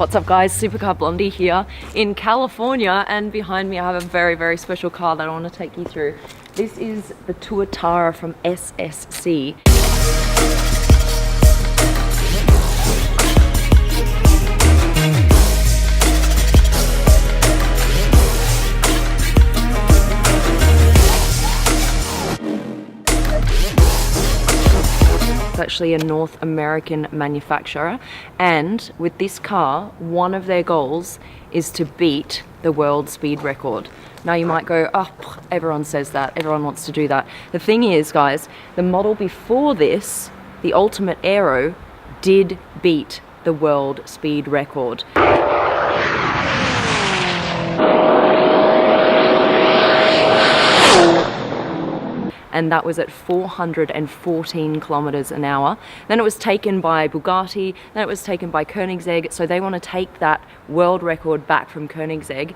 What's up guys, Supercar Blondie here in California, and behind me I have a very, very special car that I want to take you through. This is the Tuatara from SSC. Actually a North American manufacturer, and with this car one of their goals is to beat the world speed record. Now you might go, oh, everyone says that, everyone wants to do that. The thing is guys, the model before this, the Ultimate Aero, did beat the world speed record. And that was at 414 kilometers an hour. Then it was taken by Bugatti, then it was taken by Koenigsegg, so they want to take that world record back from Koenigsegg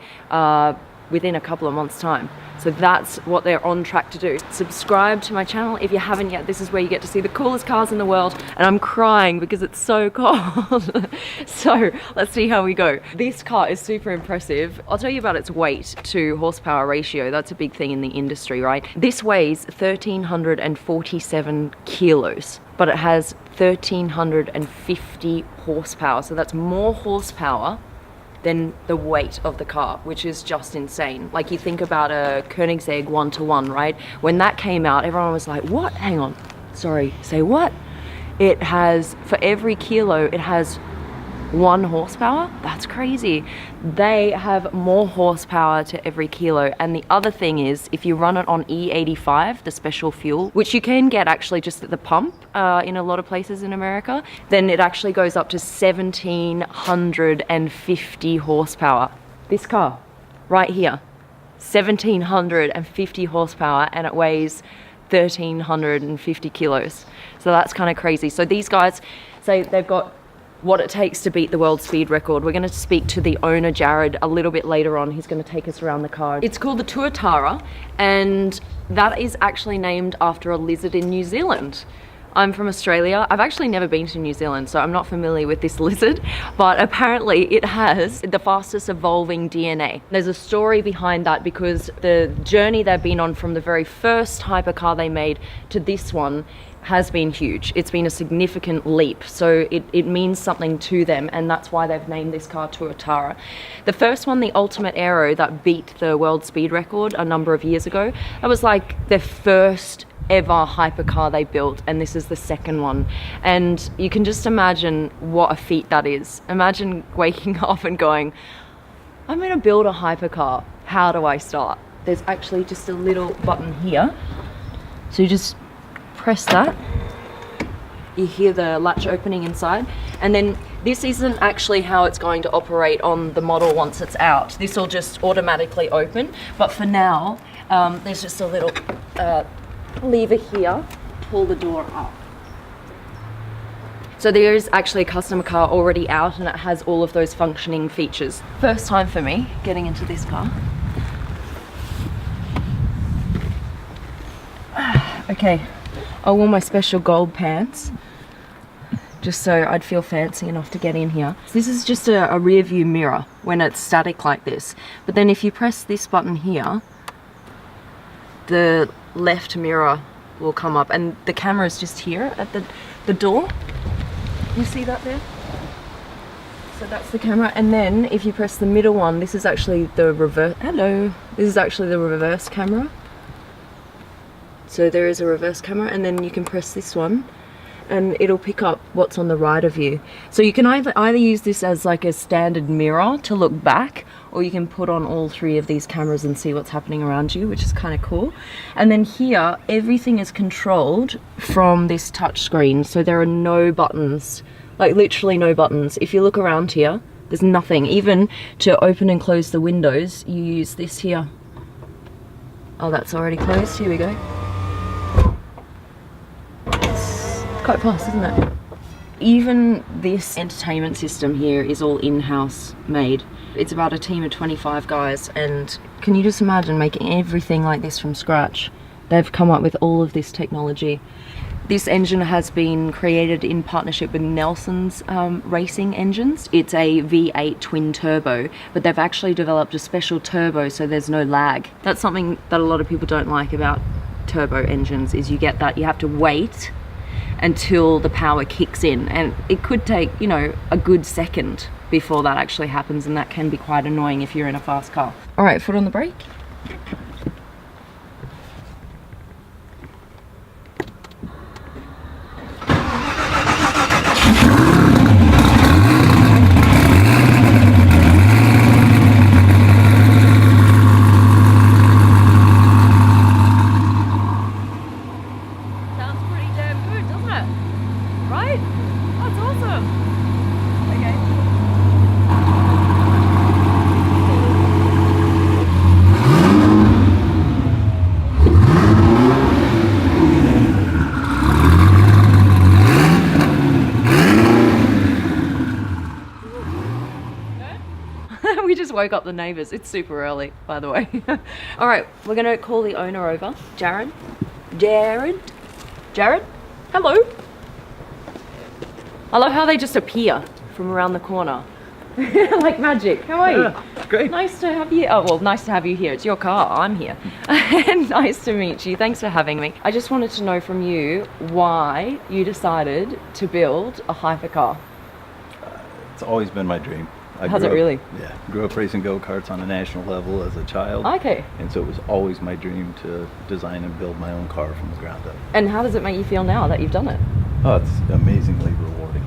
within a couple of months' time. So that's what they're on track to do. Subscribe to my channel if you haven't yet. This is where you get to see the coolest cars in the world, and I'm crying because it's so cold. So let's see how we go. This car is super impressive. I'll tell you about its weight to horsepower ratio. That's a big thing in the industry, right? This weighs 1,347 kilos, but it has 1,350 horsepower. So that's more horsepower than the weight of the car, which is just insane. Like, you think about a Koenigsegg 1-to-1, right? When that came out, everyone was like, what? Hang on, sorry, say what? It has, for every kilo, it has 1 horsepower? That's crazy. They have more horsepower to every kilo. And the other thing is, if you run it on E85, the special fuel, which you can get actually just at the pump in a lot of places in America, then it actually goes up to 1,750 horsepower. This car, right here, 1,750 horsepower, and it weighs 1,350 kilos. So that's kind of crazy. So these guys say they've got what it takes to beat the world speed record. We're going to speak to the owner, Jared, a little bit later on. He's going to take us around the car. It's called the Tuatara, and that is actually named after a lizard in New Zealand. I'm from Australia. I've actually never been to New Zealand, so I'm not familiar with this lizard, but apparently it has the fastest evolving DNA. There's a story behind that, because the journey they've been on from the very first hypercar they made to this one has been huge. It's been a significant leap, so it means something to them, and that's why they've named this car Tuatara. The first one, the Ultimate Aero, that beat the world speed record a number of years ago, that was like their first ever hypercar they built, and this is the second one. And you can just imagine what a feat that is. Imagine waking up and going, I'm gonna build a hypercar. How do I start? There's actually just a little button here. So you just press that. You hear the latch opening inside. And then this isn't actually how it's going to operate on the model once it's out. This will just automatically open. But for now, there's just a little lever here, pull the door up. So there is actually a customer car already out, and it has all of those functioning features. First time for me getting into this car. Okay, I wore my special gold pants just so I'd feel fancy enough to get in here. So this is just a rear view mirror when it's static like this. But then if you press this button here, the left mirror will come up, and the camera is just here at the door. You see that there? So that's the camera, and then if you press the middle one, this is actually the reverse. Hello. This is actually the reverse camera. So there is a reverse camera, and then you can press this one and it'll pick up what's on the right of you. So you can either use this as like a standard mirror to look back, or you can put on all 3 of these cameras and see what's happening around you, which is kind of cool. And then here, everything is controlled from this touch screen. So there are no buttons, like literally no buttons. If you look around here, there's nothing. Even to open and close the windows, you use this here. Oh, that's already closed. Here we go. Quite fast, isn't it? Even this entertainment system here is all in-house made. It's about a team of 25 guys, and can you just imagine making everything like this from scratch? They've come up with all of this technology. This engine has been created in partnership with Nelson's racing engines. It's a V8 twin turbo, but they've actually developed a special turbo so there's no lag. That's something that a lot of people don't like about turbo engines, is you get that you have to wait until the power kicks in, and it could take, you know, a good second before that actually happens, and that can be quite annoying if you're in a fast car. All right, foot on the brake. We just woke up the neighbors. It's super early, by the way. All right, we're gonna call the owner over. Jared? Hello? I love how they just appear from around the corner. Like magic. How are you? Yeah, great. Nice to have you. Oh, well, nice to have you here. It's your car. I'm here. And nice to meet you. Thanks for having me. I just wanted to know from you why you decided to build a hypercar. It's always been my dream. Has it really? Yeah. Grew up racing go-karts on a national level as a child. Okay. And so it was always my dream to design and build my own car from the ground up. And how does it make you feel now that you've done it? Oh, it's amazingly rewarding.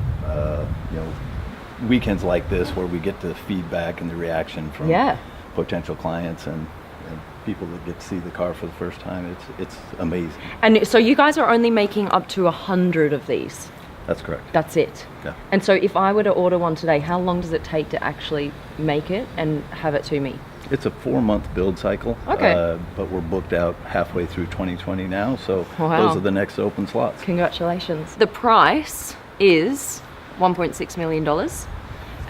You know, weekends like this where we get the feedback and the reaction from potential clients and people that get to see the car for the first time, it's amazing. And so you guys are only making up to 100 of these? That's correct. That's it? Yeah. And so if I were to order one today, how long does it take to actually make it and have it to me? It's a 4-month build cycle. Okay. But we're booked out halfway through 2020 now, so Wow. those are the next open slots. Congratulations. The price is $1.6 million.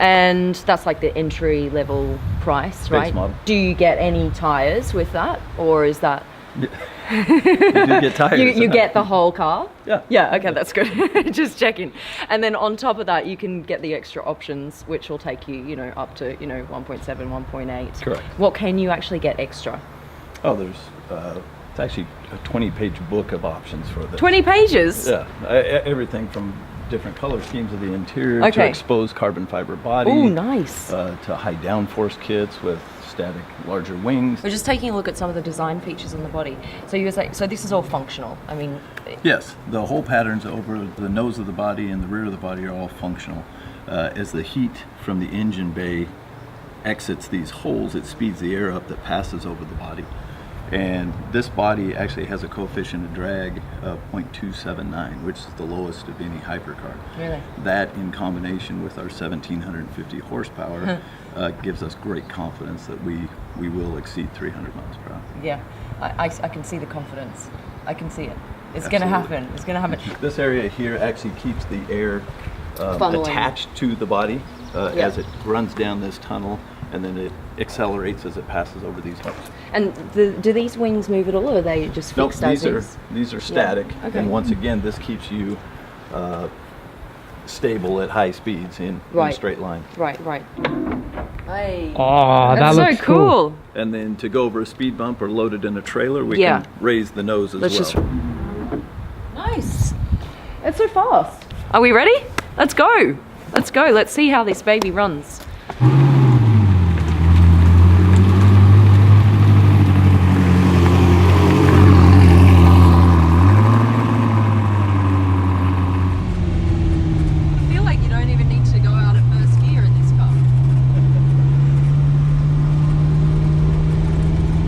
And that's like the entry level price, right? Base model. Do you get any tires with that? Or is that... You do get tires. You get the whole car? Yeah. Yeah, okay, that's good. Just checking. And then on top of that, you can get the extra options, which will take you, you know, up to, you know, 1.7, 1.8. Correct. What can you actually get extra? Oh, there's it's actually a 20-page book of options for this. 20 pages? Yeah, everything from different color schemes of the interior to Okay. exposed carbon fiber body. Oh, nice. To high downforce kits with static larger wings. We're just taking a look at some of the design features on the body. So you were saying, so this is all functional. I mean, Yes, the whole patterns over the nose of the body and the rear of the body are all functional. As the heat from the engine bay exits these holes, it speeds the air up that passes over the body. And this body actually has a coefficient of drag of 0.279, which is the lowest of any hypercar. Really? That, in combination with our 1,750 horsepower, gives us great confidence that we will exceed 300 miles per hour. yeah, I can see the confidence. I can see it. It's going to happen. It's going to happen. This area here actually keeps the air Funneling. attached to the body as it runs down this tunnel, and then it accelerates as it passes over these humps. And do these wings move at all, or are they just Nope, fixed as is? these are static, Okay. and once again, this keeps you stable at high speeds in a straight line. Right. Hey. Oh, That's that so looks cool. And then to go over a speed bump or load it in a trailer, we Yeah. can raise the nose as Let's well. just... Nice. It's so fast. Are we ready? Let's go. Let's go. Let's see how this baby runs. I feel like you don't even need to go out at first gear in this car.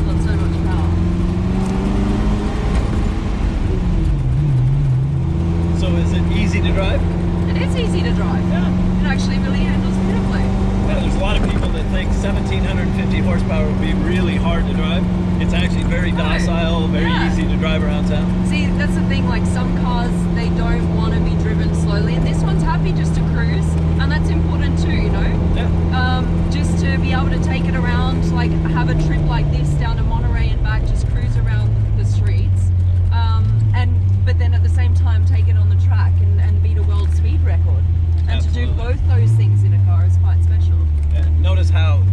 Got so much power. So is it easy to drive? It is easy to drive. Yeah. It actually really handles beautifully. There's a lot of people that think 1,750 horsepower would be really hard to drive. It's actually very docile, very Yeah. easy to drive around town. See, that's the thing, like some cars, they don't want to be driven slowly, and this one's happy just to cruise, and that's important too, you know? Yeah. Just to be able to take it around, like have a trip like this down to Monterey and back, just cruise around the streets. but then at the same time take it on the track and beat a world speed record. And Absolutely. to do both those things in a car is quite special. And notice how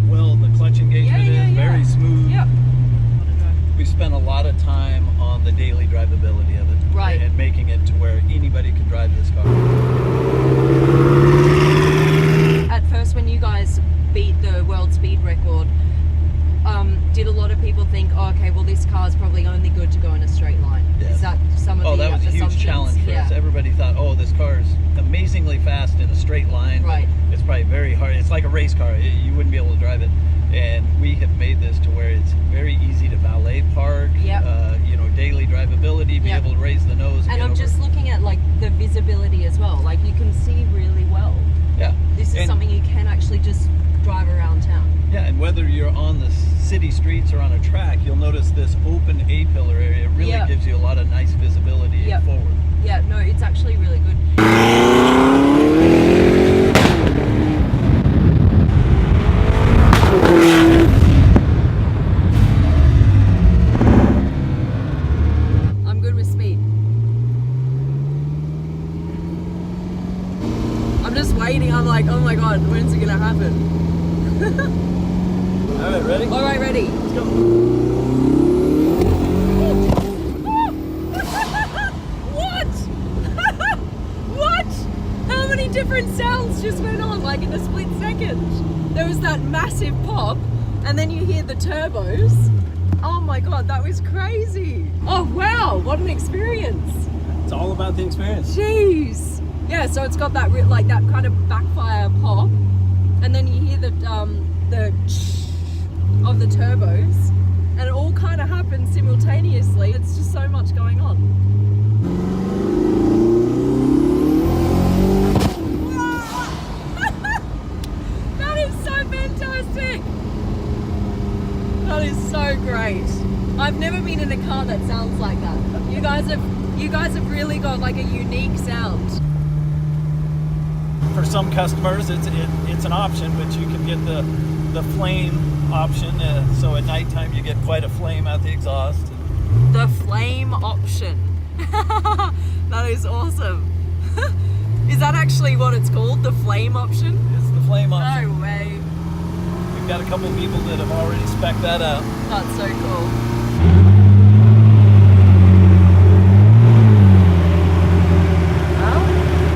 well the clutch engagement is, very smooth. Yep. We spent a lot of time on the daily drivability of it. Right. And making it to where anybody can drive this car. At first, when you guys beat the world speed record, did a lot of people think, oh, okay, well, this car is probably only good to go in a straight line? Yes. Is that some of Oh, the that was a huge assumptions? challenge for us. Yeah. Everybody thought, oh, this car is amazingly fast in a straight line. but Right. It's probably very hard. It's like a race car. You wouldn't be able to drive it. And we have made this to where it's very easy to valet park. Yep. You know, daily drivability, be Yep. able to raise the nose. And get I'm over. just looking at like the visibility as well. Like you can see really well. Yeah. This is And- something you can actually just drive around town. Yeah, and whether you're on the city streets or on a track, you'll notice this open A-pillar area really Yep. gives you a lot of nice visibility Yep. forward. Yeah, no, it's actually really good. I'm good with speed. I'm just waiting. I'm like, oh my god, when's it gonna happen? All right, ready? All right, ready. Let's go. What? What? How many different sounds just went on like in a split second? There was that massive pop, and then you hear the turbos. Oh my god, that was crazy. Oh wow, what an experience. It's all about the experience. Jeez. Yeah, so it's got that like that kind of backfire pop, and then you hear the of the turbos, and it all kind of happens simultaneously. It's just so much going on. That is so fantastic. That is so great. I've never been in a car that sounds like that. You guys have really got like a unique sound. For some customers, it's an option, but you can get the flame option. So at nighttime, you get quite a flame out the exhaust. The flame option. That is awesome. Is that actually what it's called? The flame option? It's the flame option. No way. We've got a couple of people that have already spec'd that out. That's so cool.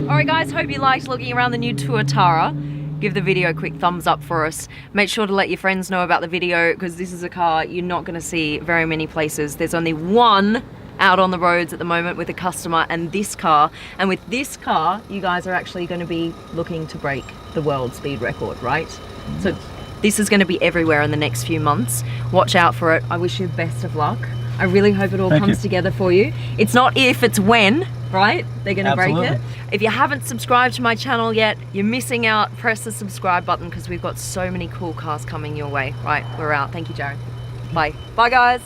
Alright guys, hope you liked looking around the new Tuatara. Give the video a quick thumbs up for us. Make sure to let your friends know about the video because this is a car you're not going to see very many places. There's only one out on the roads at the moment with a customer and this car. And with this car, you guys are actually going to be looking to break the world speed record, right? So this is going to be everywhere in the next few months. Watch out for it. I wish you the best of luck. I really hope it all Thank comes you. together for you. It's not if, it's when, right? They're going to break it. Absolutely. If you haven't subscribed to my channel yet, you're missing out. Press the subscribe button because we've got so many cool cars coming your way. Right, we're out. Thank you, Jared. Bye. Bye, guys.